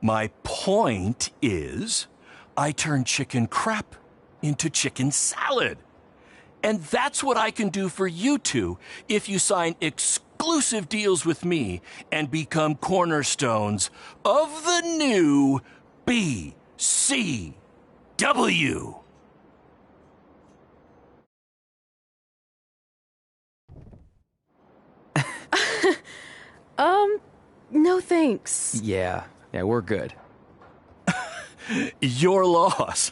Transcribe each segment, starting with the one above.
My point is, I turn chicken crap into chicken salad. And that's what I can do for you two if you sign exclusive deals with me and become cornerstones of the new BCW. No thanks. Yeah, we're good. Your loss.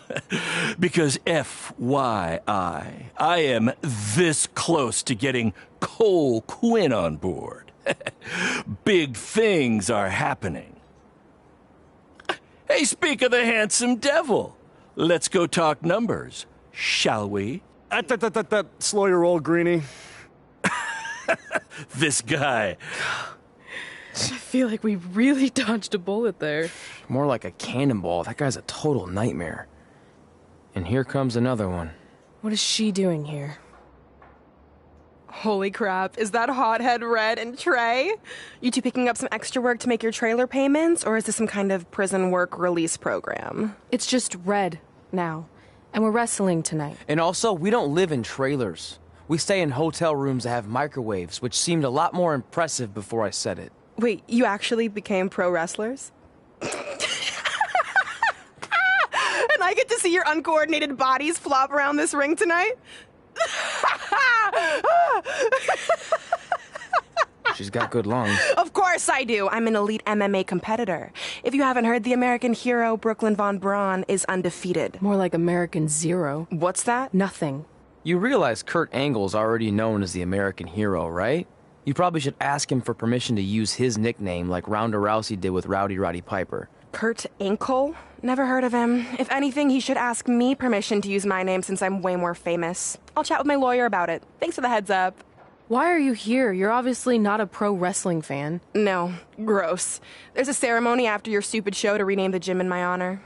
Because FYI, I am this close to getting Cole Quinn on board. Big things are happening. Hey, speak of the handsome devil. Let's go talk numbers, shall we? Slow your roll, Greenie. This guy. I feel like we really dodged a bullet there. More like a cannonball. That guy's a total nightmare. And here comes another one. What is she doing here? Holy crap, is that hothead Red and Trey? You two picking up some extra work to make your trailer payments, or is this some kind of prison work release program? It's just Red now, and we're wrestling tonight. And also, we don't live in trailers. We stay in hotel rooms that have microwaves, which seemed a lot more impressive before I said it. Wait, you actually became pro wrestlers? And I get to see your uncoordinated bodies flop around this ring tonight? She's got good lungs. Of course I do. I'm an elite MMA competitor. If you haven't heard, the American hero Brooklyn Von Braun is undefeated. More like American Zero. What's that? Nothing. You realize Kurt Angle's already known as the American hero, right? You probably should ask him for permission to use his nickname like Ronda Rousey did with Rowdy Roddy Piper. Kurt Angle? Never heard of him. If anything, he should ask me permission to use my name since I'm way more famous. I'll chat with my lawyer about it. Thanks for the heads up. Why are you here? You're obviously not a pro wrestling fan. No, gross. There's a ceremony after your stupid show to rename the gym in my honor.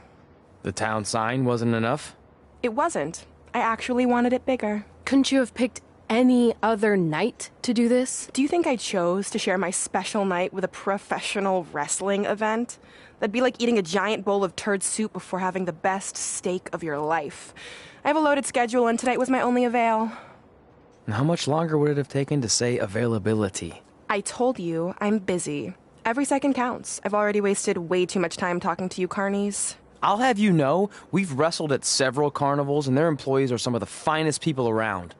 The town sign wasn't enough? It wasn't. I actually wanted it bigger. Couldn't you have picked any other night to do this? Do you think I chose to share my special night with a professional wrestling event? That'd be like eating a giant bowl of turd soup before having the best steak of your life. I have a loaded schedule, and tonight was my only avail. And how much longer would it have taken to say availability? I told you, I'm busy. Every second counts. I've already wasted way too much time talking to you carnies. I'll have you know, we've wrestled at several carnivals, and their employees are some of the finest people around.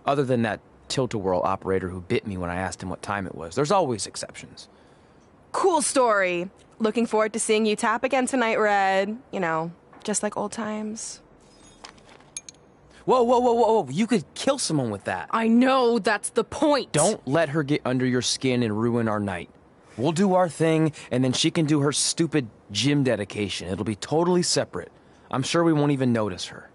Other than that tilt-a-whirl operator who bit me when I asked him what time it was. There's always exceptions. Cool story. Looking forward to seeing you tap again tonight, Red. You know, just like old times. Whoa. You could kill someone with that. I know, that's the point. Don't let her get under your skin and ruin our night. We'll do our thing, and then she can do her stupid gym dedication. It'll be totally separate. I'm sure we won't even notice her.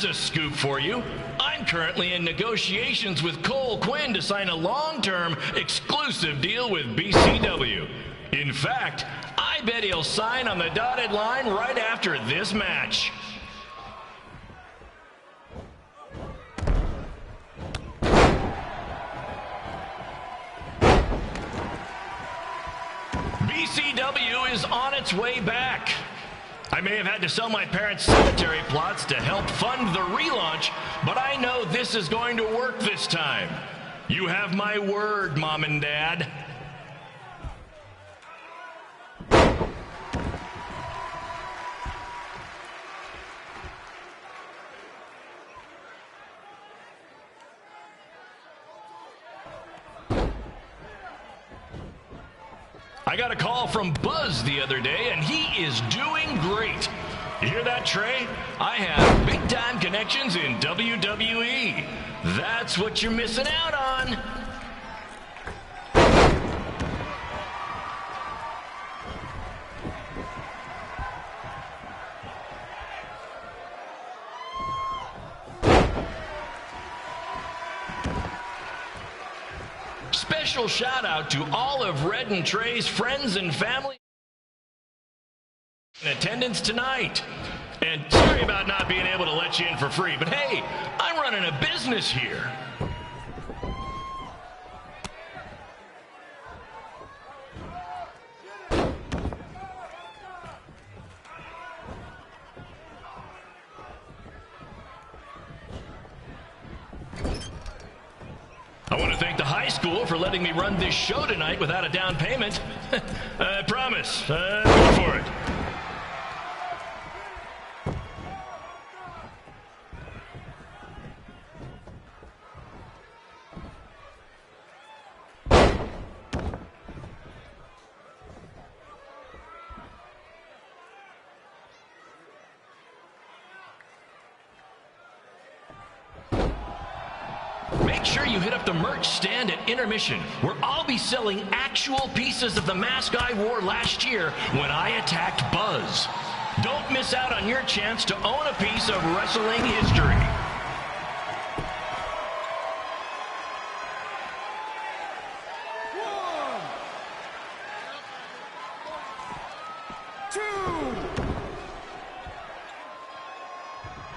Here's a scoop for you. I'm currently in negotiations with Cole Quinn to sign a long-term exclusive deal with BCW. In fact, I bet he'll sign on the dotted line right after this match. BCW is on its way back. I may have had to sell my parents' cemetery plots to help fund the relaunch, but I know this is going to work this time. You have my word, Mom and Dad. I got a call from Buzz the other day, and he is doing great. You hear that, Trey? I have big-time connections in WWE. That's what you're missing out on. Special shout out to all of Red and Trey's friends and family in attendance tonight. And sorry about not being able to let you in for free, but hey, I'm running a business here. I want to thank the high school for letting me run this show tonight without a down payment. I promise. Go for it. Make sure you hit up the merch stand at intermission, where I'll be selling actual pieces of the mask I wore last year when I attacked Buzz. Don't miss out on your chance to own a piece of wrestling history.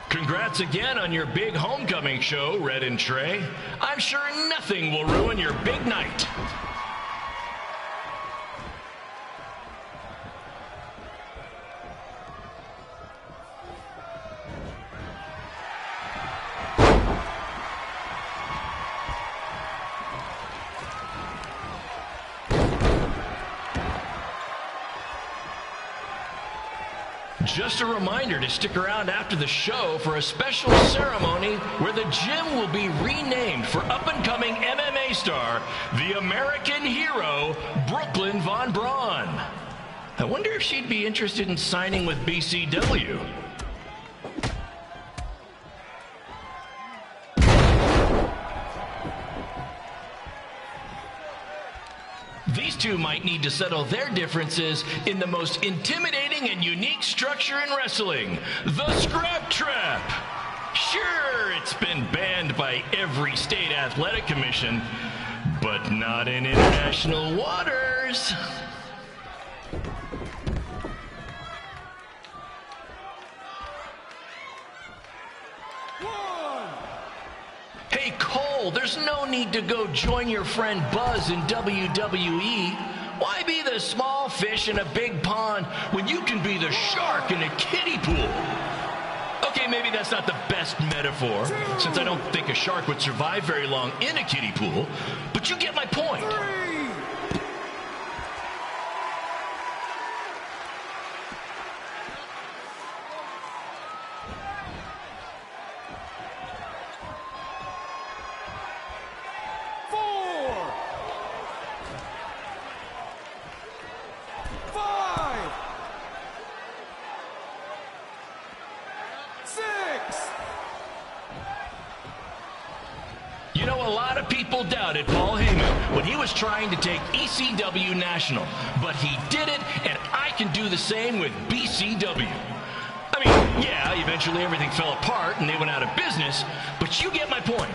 Congrats again on your big homecoming show, Red and Trey. I'm sure nothing will ruin your big night. Just a reminder to stick around after the show for a special ceremony where the gym will be renamed for up-and-coming MMA star, the American hero, Brooklyn Von Braun. I wonder if she'd be interested in signing with BCW. These two might need to settle their differences in the most intimidating and unique structure in wrestling, the Scrap Trap. Sure, it's been banned by every state athletic commission, but not in international waters. Hey, Cole, there's no need to go join your friend Buzz in WWE. Why be the small fish in a big pond when you can be the shark in a kiddie pool? Okay, maybe that's not the best metaphor, since I don't think a shark would survive very long in a kiddie pool, but you get my point. 6. You know, a lot of people doubted Paul Heyman when he was trying to take ECW National, but he did it, and I can do the same with BCW. I mean, Yeah, eventually everything fell apart and they went out of business, but you get my point.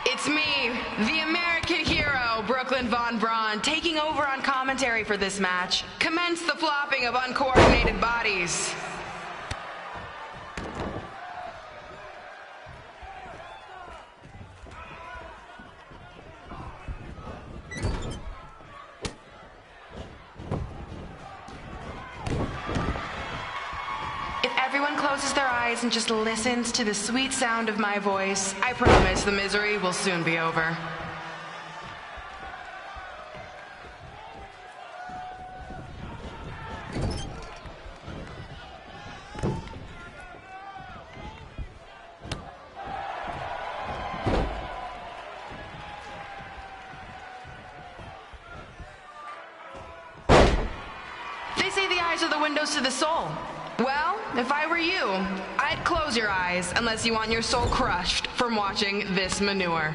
It's me, the American hero, Brooklyn Von Braun, taking over on commentary for this match. Commence the flopping of uncoordinated bodies. Everyone closes their eyes and just listens to the sweet sound of my voice. I promise the misery will soon be over. They say the eyes are the windows to the soul. Well, if I were you, I'd close your eyes unless you want your soul crushed from watching this manure.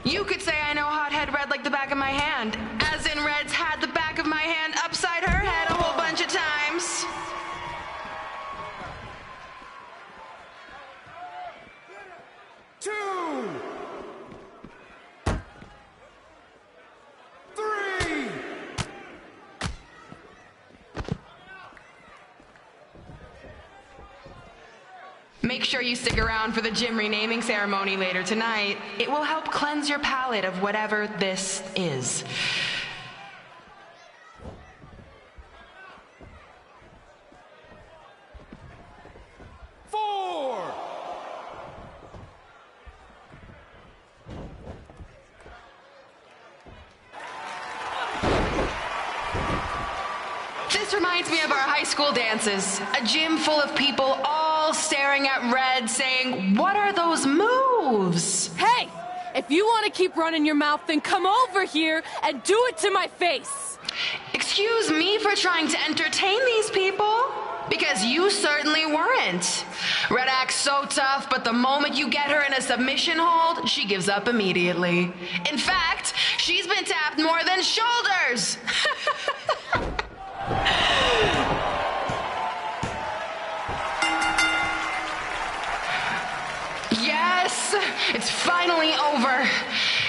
You could say I know Hothead Red like the back of my hand, as in Red's had the back of my hand upside her head a whole bunch of times. Make sure you stick around for the gym renaming ceremony later tonight. It will help cleanse your palate of whatever this is. This reminds me of our high school dances. A gym full of people all staring at red saying, "What are those moves?" Hey, if you want to keep running your mouth, then come over here and do it to my face. Excuse me for trying to entertain these people? Because you certainly weren't. Red acts so tough, but the moment you get her in a submission hold, she gives up immediately. In fact, she's been tapped more than shoulders. Yes, it's finally over.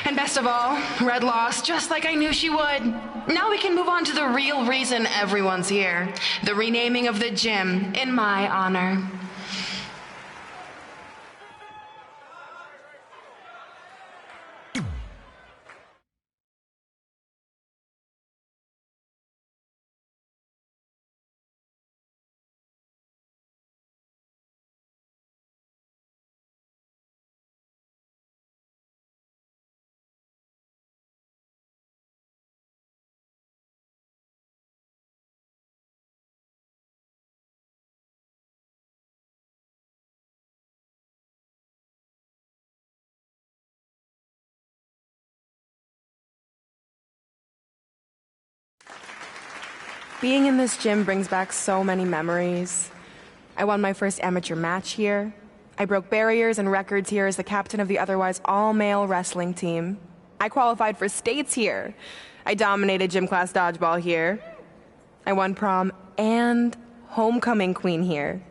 And best of all, Red lost just like I knew she would. Now we can move on to the real reason everyone's here. The renaming of the gym in my honor. Being in this gym brings back so many memories. I won my first amateur match here. I broke barriers and records here as the captain of the otherwise all-male wrestling team. I qualified for states here. I dominated gym class dodgeball here. I won prom and homecoming queen here.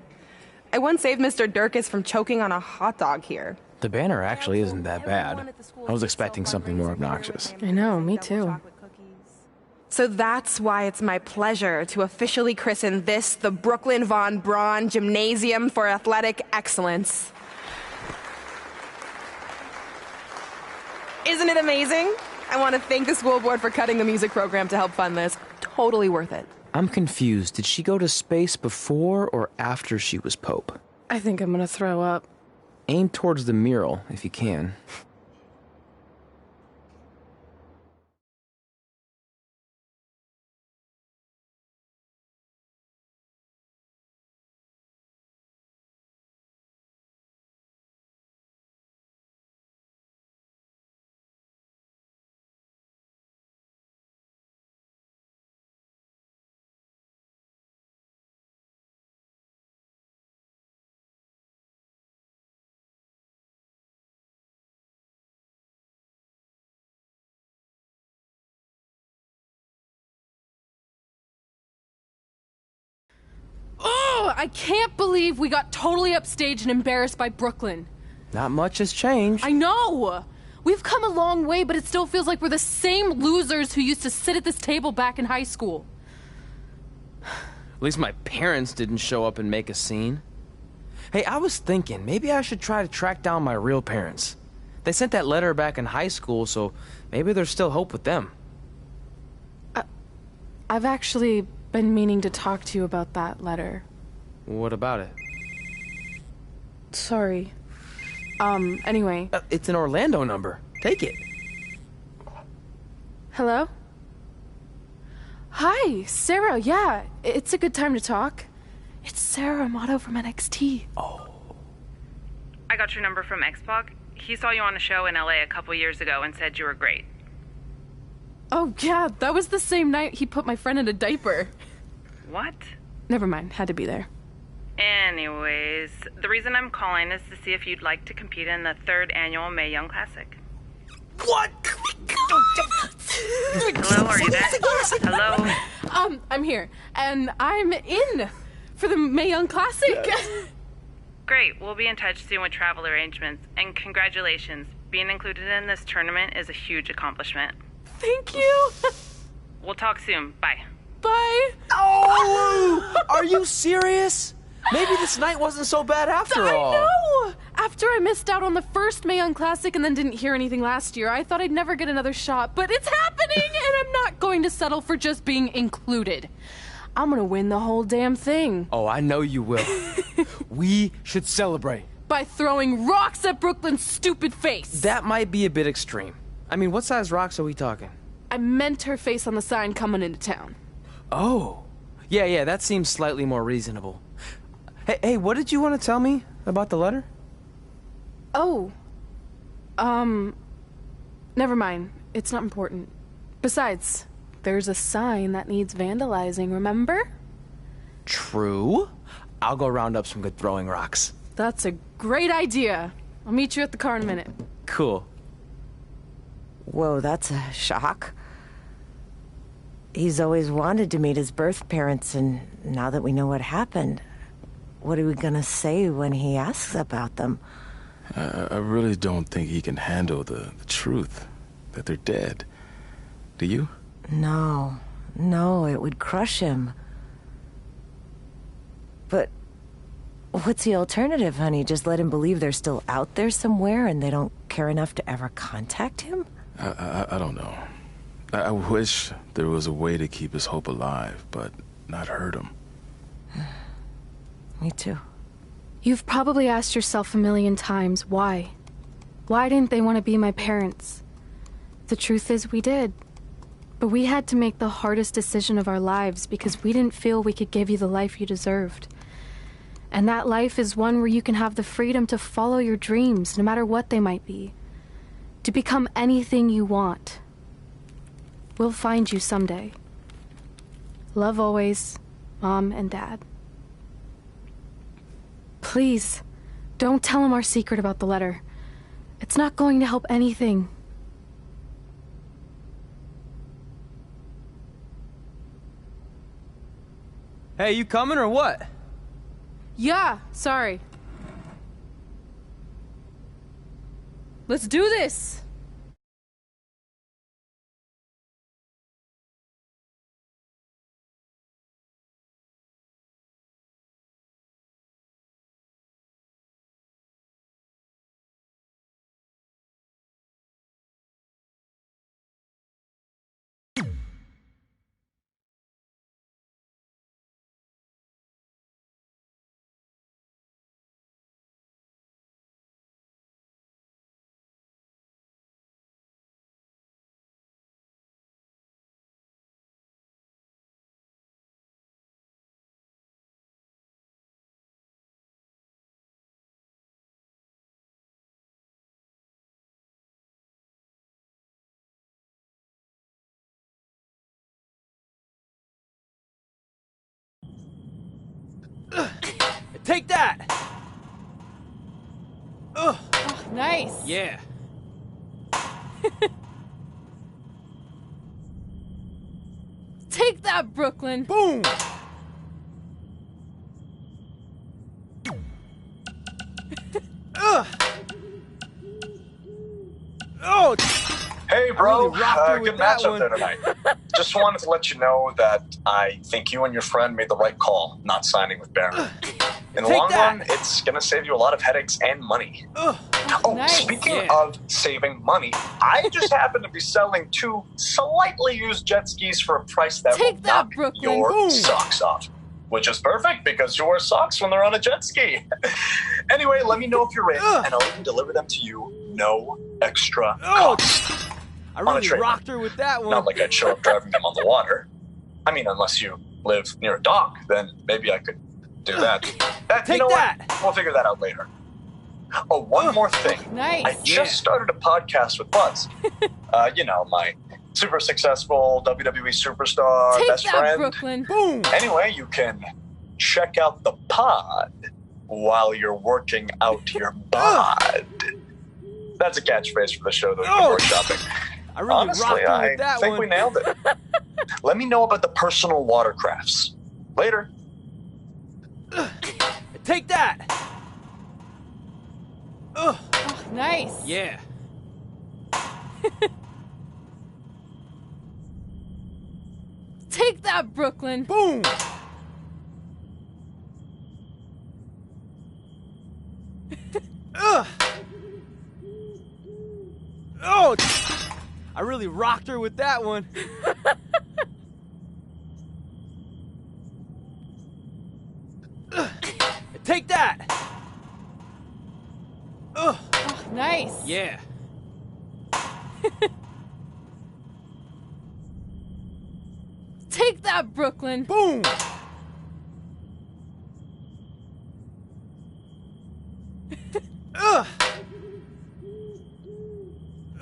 I once saved Mr. Durkis from choking on a hot dog here. The banner actually isn't that bad. I was expecting something more obnoxious. I know, me too. So that's why it's my pleasure to officially christen this the Brooklyn Von Braun Gymnasium for Athletic Excellence. Isn't it amazing? I want to thank the school board for cutting the music program to help fund this. Totally worth it. I'm confused. Did she go to space before or after she was Pope? I think I'm gonna throw up. Aim towards the mural, if you can. Oh, I can't believe we got totally upstaged and embarrassed by Brooklyn. Not much has changed. I know! We've come a long way, but it still feels like we're the same losers who used to sit at this table back in high school. At least my parents didn't show up and make a scene. Hey, I was thinking, maybe I should try to track down my real parents. They sent that letter back in high school, so maybe there's still hope with them. I've actually been meaning to talk to you about that letter. What about it? Sorry. Anyway. It's an Orlando number. Take it. Hello? Hi, Sarah. Yeah, it's a good time to talk. It's Sarah Amato from NXT. Oh. I got your number from Xbox. He saw you on a show in LA a couple years ago and said you were great. Oh, yeah, that was the same night he put my friend in a diaper. What? Never mind, had to be there. Anyways, the reason I'm calling is to see if you'd like to compete in the 3rd annual Mae Young Classic. What? Hello, are you there? Hello? I'm here, and I'm in for the Mae Young Classic. Great, we'll be in touch soon with travel arrangements, and congratulations. Being included in this tournament is a huge accomplishment. Thank you. We'll talk soon. Bye. Bye. Oh! Are you serious? Maybe this night wasn't so bad after all. I know! After I missed out on the first Mayon Classic and then didn't hear anything last year, I thought I'd never get another shot. But it's happening, and I'm not going to settle for just being included. I'm gonna win the whole damn thing. Oh, I know you will. We should celebrate. By throwing rocks at Brooklyn's stupid face. That might be a bit extreme. I mean, what size rocks are we talking? I meant her face on the sign coming into town. Oh. Yeah, that seems slightly more reasonable. Hey, what did you want to tell me about the letter? Oh. Never mind. It's not important. Besides, there's a sign that needs vandalizing, remember? True. I'll go round up some good throwing rocks. That's a great idea. I'll meet you at the car in a minute. Cool. Whoa, that's a shock. He's always wanted to meet his birth parents, and now that we know what happened, what are we gonna say when he asks about them? I really don't think he can handle the truth, that they're dead. Do you? No, it would crush him. But what's the alternative, honey? Just let him believe they're still out there somewhere and they don't care enough to ever contact him? I don't know. I wish there was a way to keep his hope alive, but not hurt him. Me too. You've probably asked yourself a million times, why? Why didn't they want to be my parents? The truth is, we did. But we had to make the hardest decision of our lives because we didn't feel we could give you the life you deserved. And that life is one where you can have the freedom to follow your dreams, no matter what they might be. To become anything you want. We'll find you someday. Love always, Mom and Dad. Please, don't tell him our secret about the letter. It's not going to help anything. Hey, you coming or what? Yeah, sorry. Let's do this! Take that! Ugh. Oh, nice! Yeah. Take that, Brooklyn! Boom! Ugh. Oh! Hey, bro. really rocked her with Good that matchup one. there tonight. Just wanted to let you know that I think you and your friend made the right call not signing with Barron. In the Take long that. run, it's going to save you a lot of headaches and money. Ugh. Oh, Nice. speaking Yeah. of saving money, I just happen to be selling 2 slightly used jet skis for a price that Take will that, knock Brooklyn. your Boom. socks off. Which is perfect because you wear socks when they're on a jet ski. Anyway, let me know if you're in, Ugh. and I'll even deliver them to you, no extra Oh. cost. I On a really trailer. rocked her with that one. Not like I'd show up driving them on the water. I mean, unless you live near a dock, then maybe I could do that. You Take know that. what? We'll figure that out later. Oh, one more thing. Nice! I just started a podcast with Buzz. You know, my super successful WWE superstar Take best that, friend. Brooklyn! Boom! Anyway, you can check out the pod while you're working out your bod. That's a catchphrase for the show that we've been Oh. workshopping. I really Honestly, rocked her I with that think one. we nailed it. Let me know about the personal watercrafts. Later. Take that! Ugh. Oh, nice! Yeah. Take that, Brooklyn! Boom! Oh! I really rocked her with that one. Take that! Oh, nice. Yeah. Take that, Brooklyn. Boom!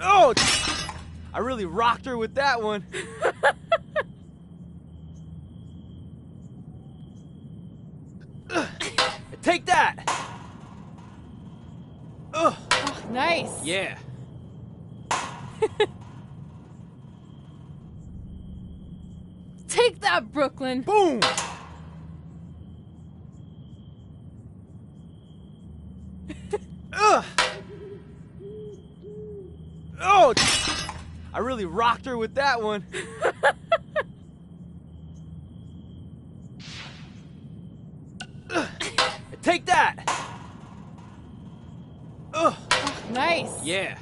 Oh! I really rocked her with that one. Take that! Oh, nice. Yeah. Take that, Brooklyn. Boom! Oh! I really rocked her with that one. Take that! Oh, nice. Yeah.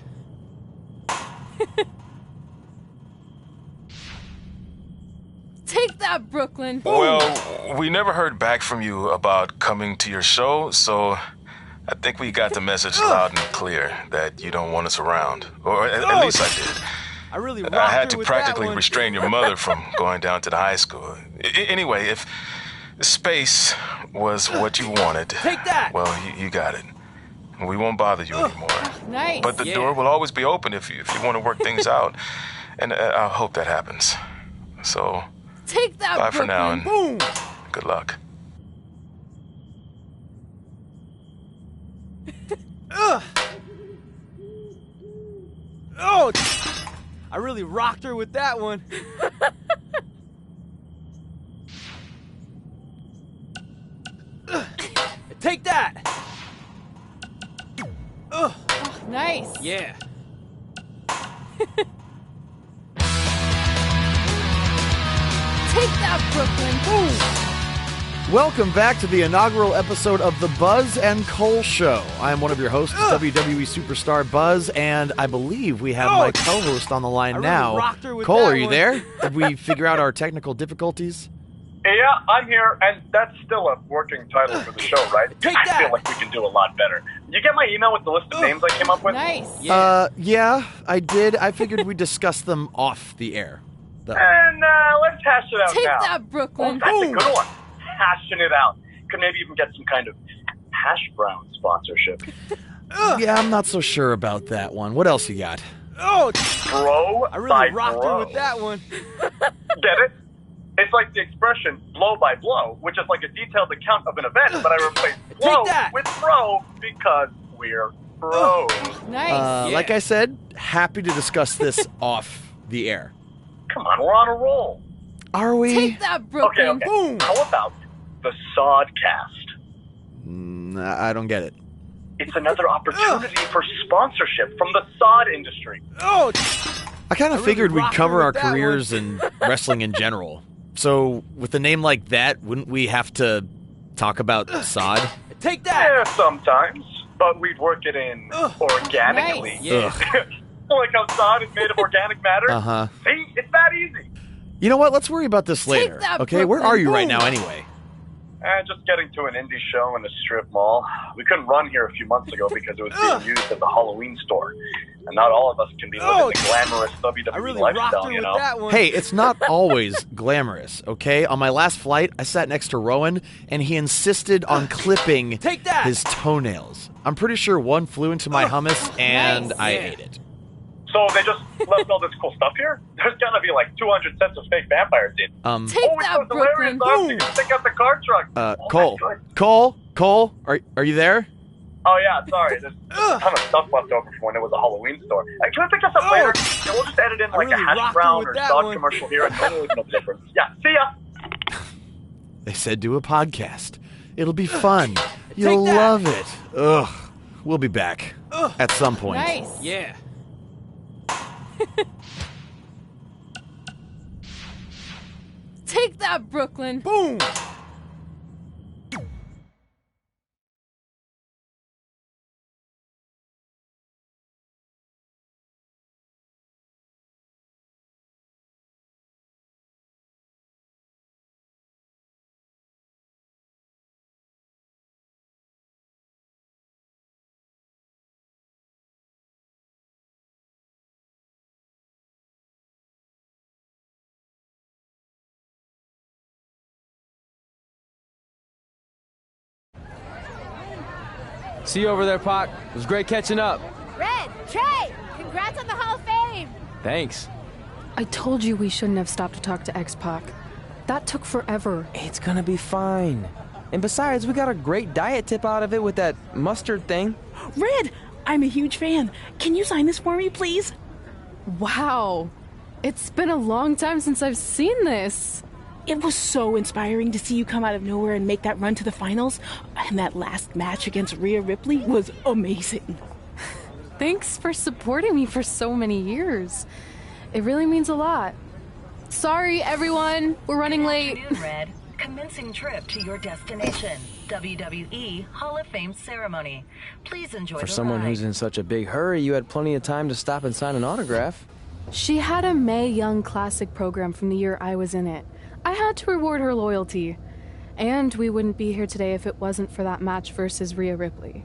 Take that, Brooklyn. Well, we never heard back from you about coming to your show, so I think we got the message loud and clear that you don't want us around. Or at least I did. I really rocked I had her to with practically that one. restrain your mother from going down to the high school. Anyway, if space was what you wanted, Take that! well, you got it. We won't bother you anymore. Nice. But the Yeah. door will always be open if you want to work things out. And I hope that happens. So, Take that, bye Brooklyn. for now and Boom! good luck. Oh! I really rocked her with that one. Take that! Oh, nice. Yeah. Take that, Brooklyn. Welcome back to the inaugural episode of the Buzz and Cole Show. I am one of your hosts, WWE superstar Buzz, and I believe we have my co-host on the line really now. rocked her with Cole, that are you one. there? Did we figure out our technical difficulties? Yeah, I'm here, and that's still a working title for the show, right? Take I that! feel like we can do a lot better. Did you get my email with the list of names I came up with? Nice. Yeah, I did. I figured we'd discuss them off the air. And let's hash it out Take now. that, Brooklyn. Oh, that's a good one. Hashing it out. Could maybe even get some kind of hash brown sponsorship. Yeah, I'm not so sure about that one. What else you got? Oh! Bro I really by rocked bro. her with that one. Get it? It's like the expression blow by blow, which is like a detailed account of an event, but I replaced blow that. with bro because we're bros. Nice. Like I said, happy to discuss this off the air. Come on, we're on a roll. Are we? Take that, Brooklyn. Okay. Boom. How about the Sodcast? I don't get it. It's another opportunity for sponsorship from the sod industry. Oh! I kind of really figured we'd rocked cover her our with that careers in wrestling in general. So, with a name like that, wouldn't we have to talk about sod? Take that! Yeah, sometimes, but we'd work it in organically. Nice. Yeah. Like how sod is made of organic matter. Uh-huh. See, it's that easy. You know what? Let's worry about this later. that, Okay, where Brooklyn. are you right Boom. now anyway? And just getting to an indie show in a strip mall. We couldn't run here a few months ago because it was being used as a Halloween store. And not all of us can be living the glamorous WWE I really lifestyle, rocked her you with know? that one. Hey, it's not always glamorous, okay? On my last flight, I sat next to Rowan, and he insisted on clipping Take that! his toenails. I'm pretty sure one flew into my hummus, and Nice. I Yeah. ate it. So they just left all this cool stuff here? There's gotta be like 200 sets of fake vampires in. Take Oh, that, it's those hilarious Brooklyn. dogs you can stick out the car truck. Cole, that's good. Cole, are you there? Oh yeah, sorry. There's a ton of stuff left over from when it was a Halloween store. Can we pick this up later? Yeah, we'll just edit in like really a hash rocked her brown with or that sod one. commercial here. I totally know the difference. Yeah, see ya. They said do a podcast. It'll be fun. You'll that. love it. Ugh. We'll be back at some point. Nice. Yeah. Take that, Brooklyn. Boom! See you over there, Pac. It was great catching up. Red, Trey, congrats on the Hall of Fame. Thanks. I told you we shouldn't have stopped to talk to X-Pac. That took forever. It's gonna be fine. And besides, we got a great diet tip out of it with that mustard thing. Red, I'm a huge fan. Can you sign this for me, please? Wow. It's been a long time since I've seen this. It was so inspiring to see you come out of nowhere and make that run to the finals. And that last match against Rhea Ripley was amazing. Thanks for supporting me for so many years. It really means a lot. Sorry, everyone. We're running late. Good afternoon, Red. Commencing trip to your destination. WWE Hall of Fame ceremony. Please enjoy For the someone ride. who's in such a big hurry, you had plenty of time to stop and sign an autograph. She had a Mae Young Classic program from the year I was in it. I had to reward her loyalty. And we wouldn't be here today if it wasn't for that match versus Rhea Ripley.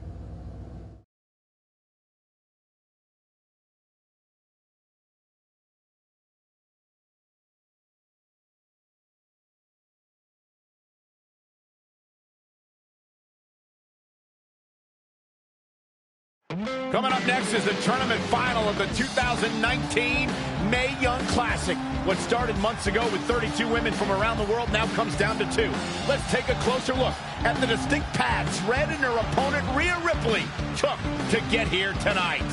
Coming up next is the tournament final of the 2019 Mae Young Classic. What started months ago with 32 women from around the world now comes down to 2. Let's take a closer look at the distinct paths Red and her opponent Rhea Ripley took to get here tonight.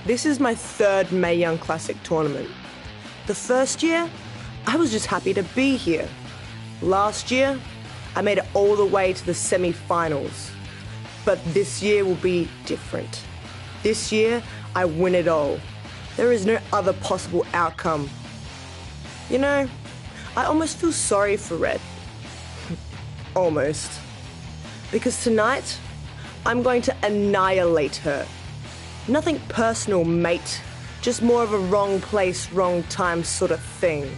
This is my third Mae Young Classic tournament. The first year, I was just happy to be here. Last year, I made it all the way to the semi-finals. But this year will be different. This year, I win it all. There is no other possible outcome. You know, I almost feel sorry for Red. Almost. Because tonight, I'm going to annihilate her. Nothing personal, mate. Just more of a wrong place, wrong time sort of thing.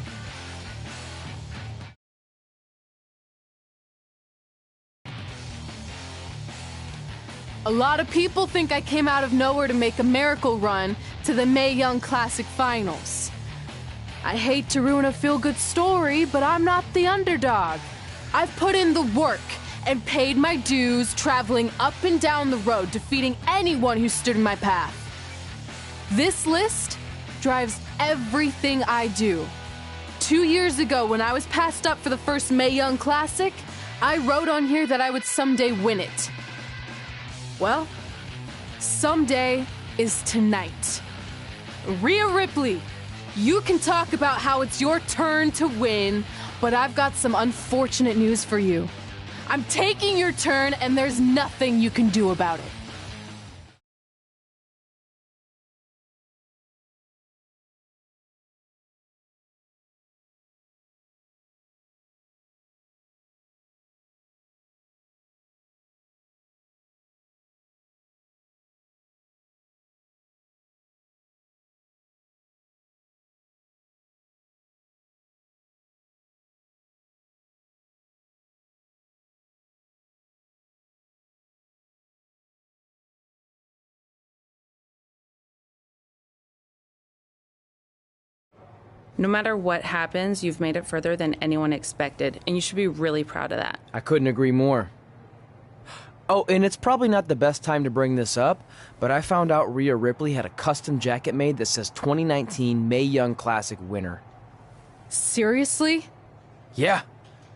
A lot of people think I came out of nowhere to make a miracle run to the Mae Young Classic finals. I hate to ruin a feel-good story, but I'm not the underdog. I've put in the work and paid my dues traveling up and down the road, defeating anyone who stood in my path. This list drives everything I do. 2 years ago, when I was passed up for the first Mae Young Classic, I wrote on here that I would someday win it. Well, someday is tonight. Rhea Ripley, you can talk about how it's your turn to win, but I've got some unfortunate news for you. I'm taking your turn, and there's nothing you can do about it. No matter what happens, you've made it further than anyone expected, and you should be really proud of that. I couldn't agree more. Oh, and it's probably not the best time to bring this up, but I found out Rhea Ripley had a custom jacket made that says 2019 Mae Young Classic winner. Seriously? Yeah.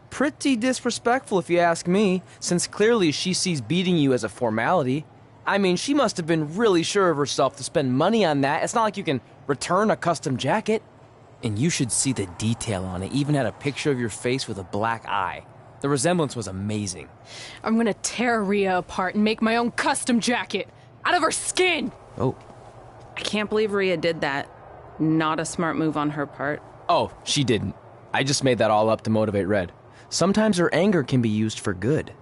Pretty disrespectful if you ask me, since clearly she sees beating you as a formality. I mean, she must have been really sure of herself to spend money on that. It's not like you can return a custom jacket. And you should see the detail on it. Even had a picture of your face with a black eye. The resemblance was amazing. I'm gonna tear Rhea apart and make my own custom jacket out of her skin. Oh. I can't believe Rhea did that. Not a smart move on her part. Oh, she didn't. I just made that all up to motivate Red. Sometimes her anger can be used for good.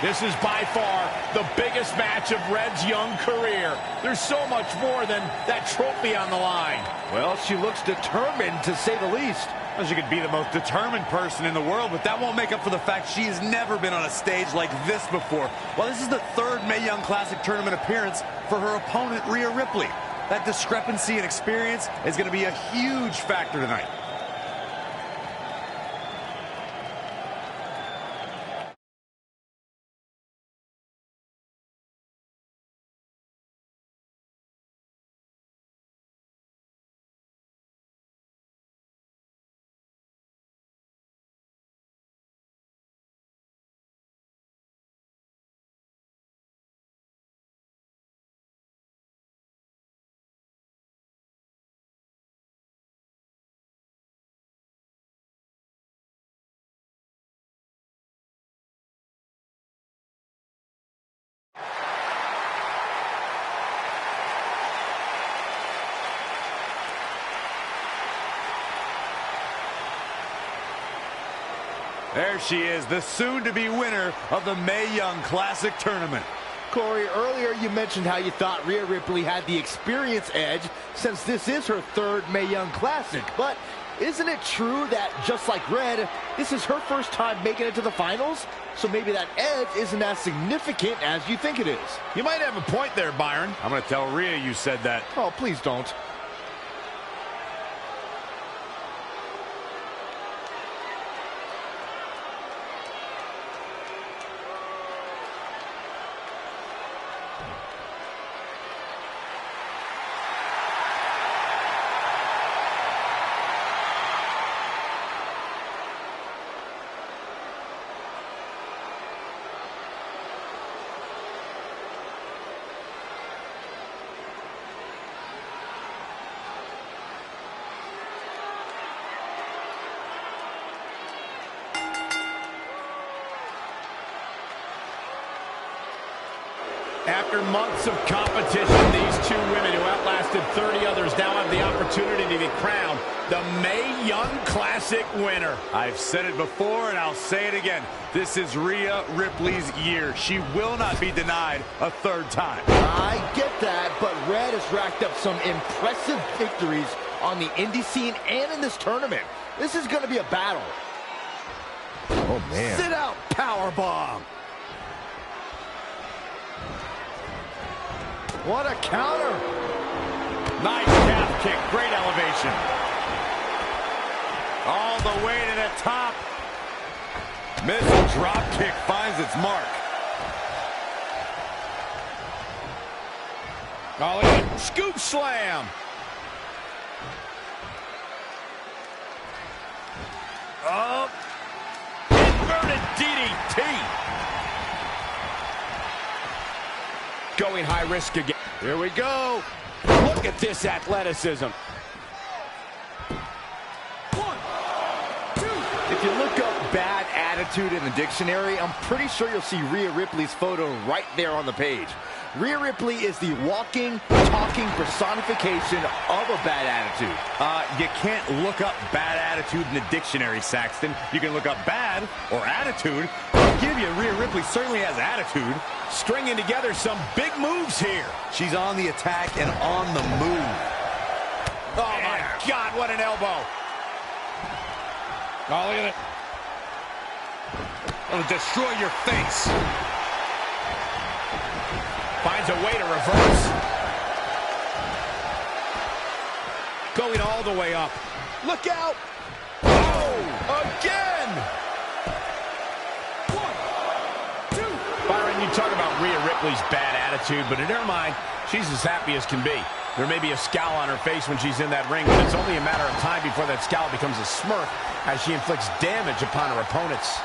This is by far the biggest match of Red's young career. There's so much more than that trophy on the line. Well, she looks determined, to say the least. Well, she could be the most determined person in the world, but that won't make up for the fact she has never been on a stage like this before. Well, this is the third Mae Young Classic tournament appearance for her opponent, Rhea Ripley. That discrepancy in experience is going to be a huge factor tonight. There she is, the soon-to-be winner of the Mae Young Classic Tournament. Corey, earlier you mentioned how you thought Rhea Ripley had the experience edge since this is her third Mae Young Classic. But isn't it true that, just like Red, this is her first time making it to the finals? So maybe that edge isn't as significant as you think it is. You might have a point there, Byron. I'm going to tell Rhea you said that. Oh, please don't. After months of competition, these two women who outlasted 30 others now have the opportunity to be crowned the Mae Young Classic winner. I've said it before and I'll say it again. This is Rhea Ripley's year. She will not be denied a third time. I get that, but Red has racked up some impressive victories on the indie scene and in this tournament. This is going to be a battle. Oh, man. Sit out, powerbomb. What a counter. Nice calf kick. Great elevation. All the way to the top. Missile drop kick finds its mark. Oh, look, scoop slam. Up. Inverted DDT. Going high risk again. Here we go. Look at this athleticism. If you look up bad attitude in the dictionary, I'm pretty sure you'll see Rhea Ripley's photo right there on the page. Rhea Ripley is the walking, talking personification of a bad attitude. You can't look up bad attitude in the dictionary, Saxton. You can look up bad or attitude. I'll give you, Rhea Ripley certainly has attitude. Stringing together some big moves here. She's on the attack and on the move. Oh, my God, what an elbow. Oh, look at it. It'll destroy your face. Finds a way to reverse. Going all the way up. Look out. Oh, again. 1, 2. Byron, you talk about Rhea Ripley's bad attitude, but in her mind, she's as happy as can be. There may be a scowl on her face when she's in that ring, but it's only a matter of time before that scowl becomes a smirk as she inflicts damage upon her opponents.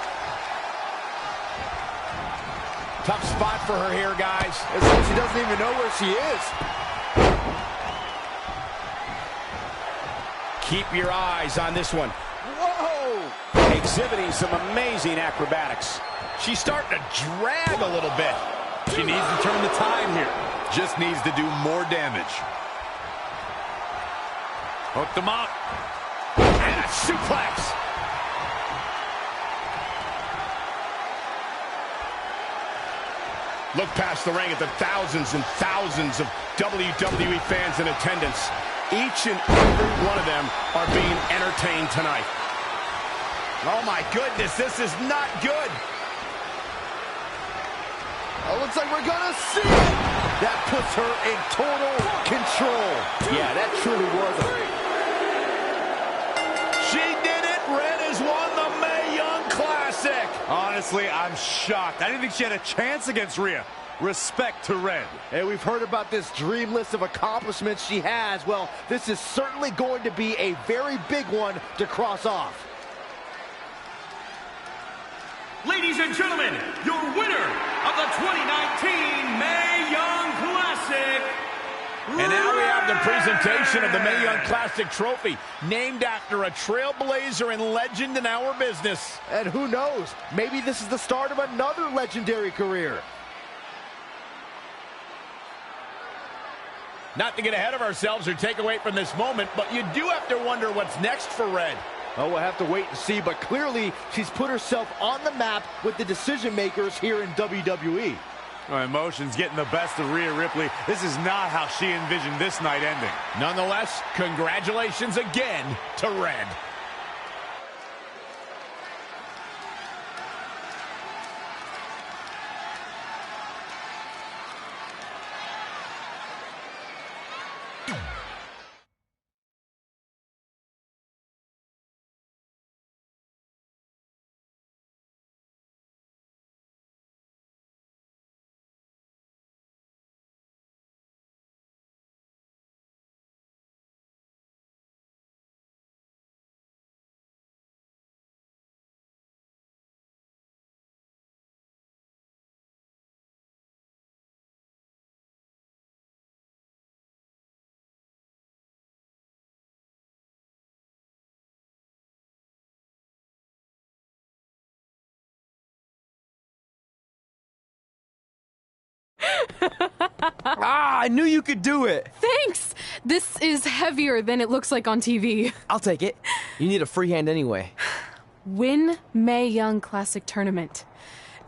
Tough spot for her here, guys. As if she doesn't even know where she is. Keep your eyes on this one. Whoa! Exhibiting some amazing acrobatics. She's starting to drag a little bit. She needs to turn the tide here. Just needs to do more damage. Hooked them up. And a suplex. Look past the ring at the thousands and thousands of WWE fans in attendance. Each and every one of them are being entertained tonight. Oh my goodness, this is not good. Oh, looks like we're gonna see it. That puts her in total control. Yeah, that truly was She did it. Red has won the Mae Young Classic. Honestly, I'm shocked. I didn't think she had a chance against Rhea. Respect to Red. Hey, we've heard about this dream list of accomplishments she has. Well, this is certainly going to be a very big one to cross off. Ladies and gentlemen, your winner of the 2019 Mae Young Classic. And now we have the presentation of the Mae Young Classic trophy, named after a trailblazer and legend in our business. And who knows, maybe this is the start of another legendary career. Not to get ahead of ourselves or take away from this moment, but you do have to wonder what's next for Red. Oh, we'll have to wait and see, but clearly she's put herself on the map with the decision makers here in WWE. Oh, emotions getting the best of Rhea Ripley. This is not how she envisioned this night ending. Nonetheless, congratulations again to Red. I knew you could do it. Thanks! This is heavier than it looks like on TV. I'll take it. You need a free hand anyway. Win Mae Young Classic Tournament.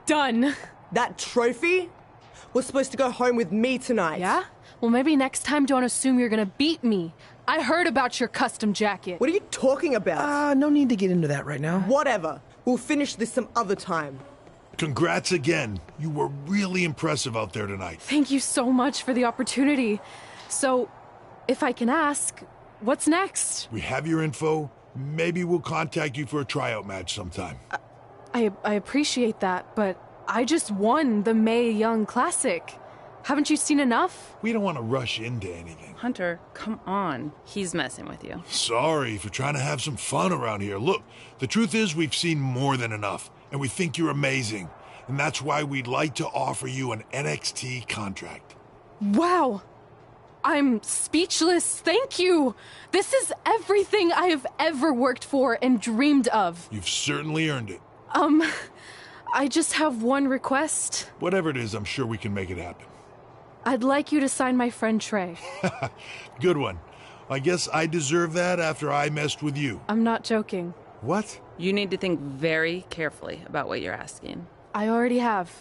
Done. That trophy was supposed to go home with me tonight. Yeah? Well, maybe next time don't assume you're gonna beat me. I heard about your custom jacket. What are you talking about? No need to get into that right now. Whatever. We'll finish this some other time. Congrats again. You were really impressive out there tonight. Thank you so much for the opportunity. So, if I can ask, what's next? We have your info. Maybe we'll contact you for a tryout match sometime. I appreciate that, but I just won the Mae Young Classic. Haven't you seen enough? We don't want to rush into anything. Hunter, come on. He's messing with you. Sorry for trying to have some fun around here. Look, the truth is we've seen more than enough, and we think you're amazing. And that's why we'd like to offer you an NXT contract. Wow. I'm speechless. Thank you. This is everything I have ever worked for and dreamed of. You've certainly earned it. I just have one request. Whatever it is, I'm sure we can make it happen. I'd like you to sign my friend Trey. Good one. I guess I deserve that after I messed with you. I'm not joking. What? You need to think very carefully about what you're asking. I already have.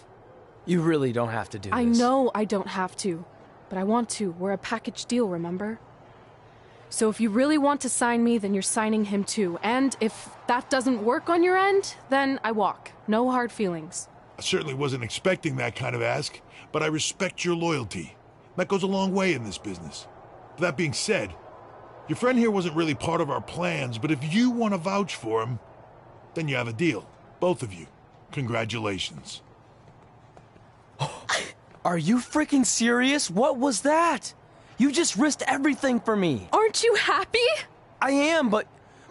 You really don't have to do this. I know I don't have to, but I want to. We're a package deal, remember? So if you really want to sign me, then you're signing him too. And if that doesn't work on your end, then I walk. No hard feelings. I certainly wasn't expecting that kind of ask, but I respect your loyalty. That goes a long way in this business. That being said, your friend here wasn't really part of our plans, but if you want to vouch for him, then you have a deal. Both of you. Congratulations. Are you freaking serious? What was that? You just risked everything for me. Aren't you happy? I am, but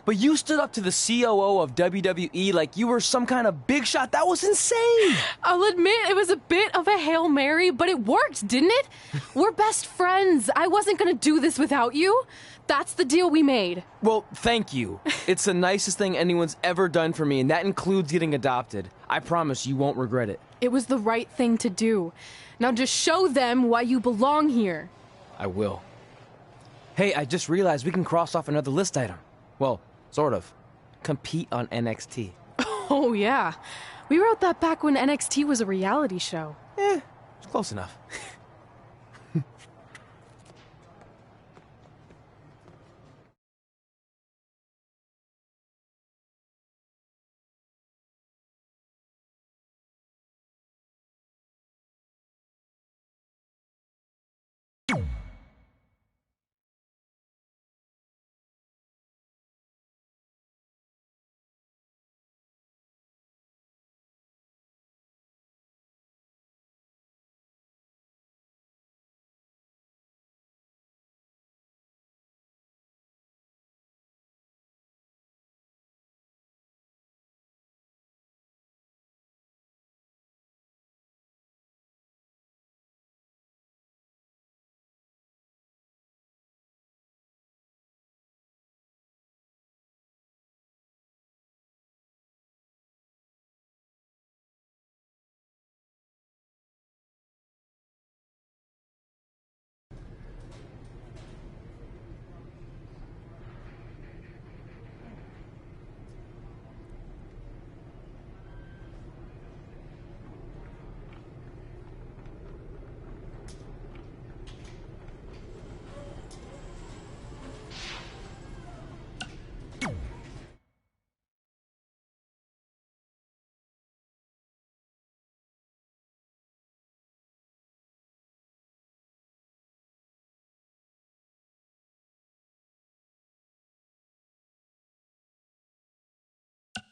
you stood up to the COO of WWE like you were some kind of big shot. That was insane. I'll admit it was a bit of a Hail Mary, but it worked, didn't it? We're best friends. I wasn't gonna do this without you. That's the deal we made. Well, thank you. It's the nicest thing anyone's ever done for me, and that includes getting adopted. I promise you won't regret it. It was the right thing to do. Now just show them why you belong here. I will. Hey, I just realized we can cross off another list item. Well, sort of. Compete on NXT. Oh, yeah. We wrote that back when NXT was a reality show. It's close enough.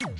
You